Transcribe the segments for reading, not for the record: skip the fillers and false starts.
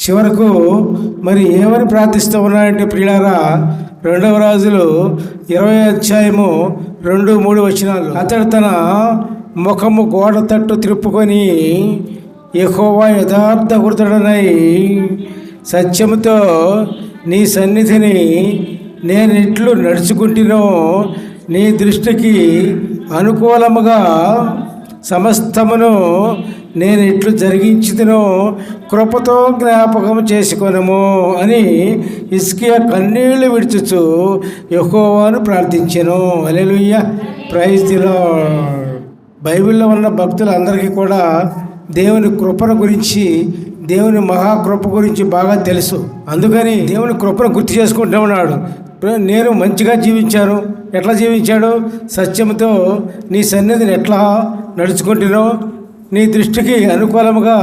చివరకు మరి ఏమని ప్రార్థిస్తూ ఉన్నారంటే ప్రియులారా, 2వ రాజులు 20వ అధ్యాయము 2-3 వచనాలు. అతడు తన ముఖము గోడ తట్టు త్రిప్పుకొని, యెహోవా యథార్థ హృదయుడనై సత్యముతో నీ సన్నిధిని నేను ఇట్లు నడుచుకుంటునో, నీ దృష్టికి అనుకూలముగా సమస్తమును నేను ఇట్లు జరిగించుదునో కృపతో జ్ఞాపకం చేసుకొనము అని హిజ్కియా కన్నీళ్లు విడుచుచు యెహోవాను ప్రార్థించెను. హల్లెలూయా, ప్రైజ్ ది లార్డ్. బైబిల్లో ఉన్న భక్తులందరికీ కూడా దేవుని కృపను గురించి, దేవుని మహాకృప గురించి బాగా తెలుసు. అందుకని దేవుని కృపను గుర్తు చేసుకుంటూ ఉన్నాడు. నేను మంచిగా జీవించాను. ఎట్లా జీవించాడు? సత్యంతో నీ సన్నిధిని ఎట్లా నడుచుకుంటున్నావు, నీ దృష్టికి అనుకూలముగా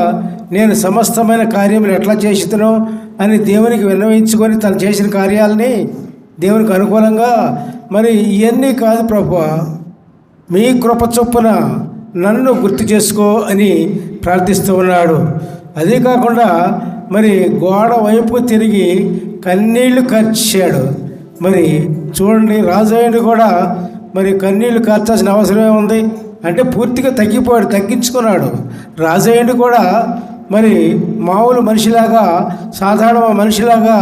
నేను సమస్తమైన కార్యములు ఎట్లా చేస్తున్నావు అని దేవునికి విన్నవించుకొని తను చేసిన కార్యాలని దేవునికి అనుకూలంగా, మరి ఇవన్నీ కాదు ప్రభువా, మీ కృప చొప్పున నన్ను గుర్తు చేసుకో అని ప్రార్థిస్తూ ఉన్నాడు. అదే కాకుండా మరి గోడ వైపు తిరిగి కన్నీళ్లు కార్చాడు. మరి చూడండి, రాజయ్యుడు కూడా మరి కన్నీళ్లు కార్చాల్సిన అవసరమే ఉంది అంటే పూర్తిగా తగ్గిపోయాడు, తగ్గించుకున్నాడు. రాజయ్యుడు కూడా మరి మామూలు మనిషిలాగా, సాధారణ మనిషిలాగా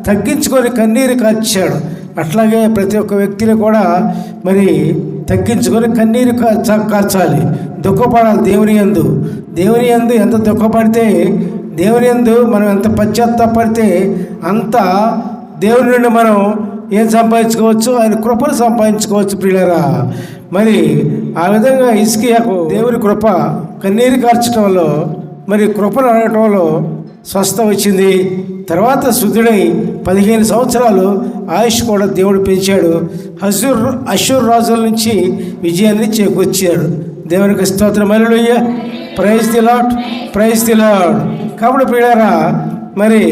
తగ్గించుకొని కన్నీరు కార్చాడు. అట్లాగే ప్రతి ఒక్క వ్యక్తిని కూడా మరి తగ్గించుకొని కన్నీరు కార్చాలి, దుఃఖపడాలి. దేవుని యందు ఎంత దుఃఖపడితే, దేవుని యందు మనం ఎంత పశ్చాత్తాపడితే అంత దేవుని నుండి మనం ఏం సంపాదించుకోవచ్చు? ఆయన కృపను సంపాదించుకోవచ్చు ప్రియులారా. మరి ఆ విధంగా హిజ్కియాకు దేవుని కృప కన్నీరు కార్చడంలో, మరి కృపను అడగటంలో స్వస్థ వచ్చింది. తర్వాత శుద్ధుడై 15 సంవత్సరాలు ఆయుష్ కూడా దేవుడు పెంచాడు. అష్షూరు రాజుల నుంచి విజయాన్ని చేకూర్చాడు. దేవునికి స్తోత్రం. Hallelujah, praise the Lord, praise the Lord. కాబట్టి ప్రియులారా, మరి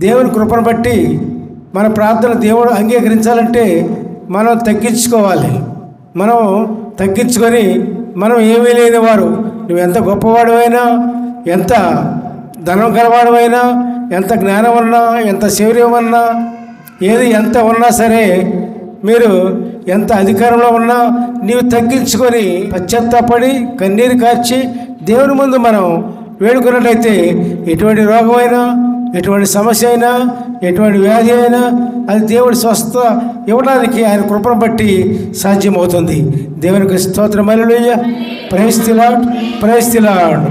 దేవుని కృపను బట్టి మన ప్రార్థన దేవుడు అంగీకరించాలంటే మనం తగ్గించుకోవాలి. మనం తగ్గించుకొని, మనం ఏమీ లేని వారు, నువ్వు ఎంత గొప్పవాడువైనా, ఎంత ధనం గలవాడువైనా, ఎంత జ్ఞానం ఉన్నా, ఎంత శౌర్యం ఉన్నా, ఏది ఎంత ఉన్నా సరే, మీరు ఎంత అధికారంలో ఉన్నా నీవు తగ్గించుకొని పశ్చాత్తాపడి కన్నీరు కార్చి దేవుని ముందు మనం వేడుకున్నట్లయితే ఎటువంటి రోగమైనా, ఎటువంటి సమస్య అయినా, ఎటువంటి వ్యాధి అయినా అది దేవుడి స్వస్థ ఇవ్వడానికి ఆయన కృపను బట్టి సాధ్యమవుతుంది. దేవునికి స్తోత్రం. Hallelujah, praise the Lord, praise the lord.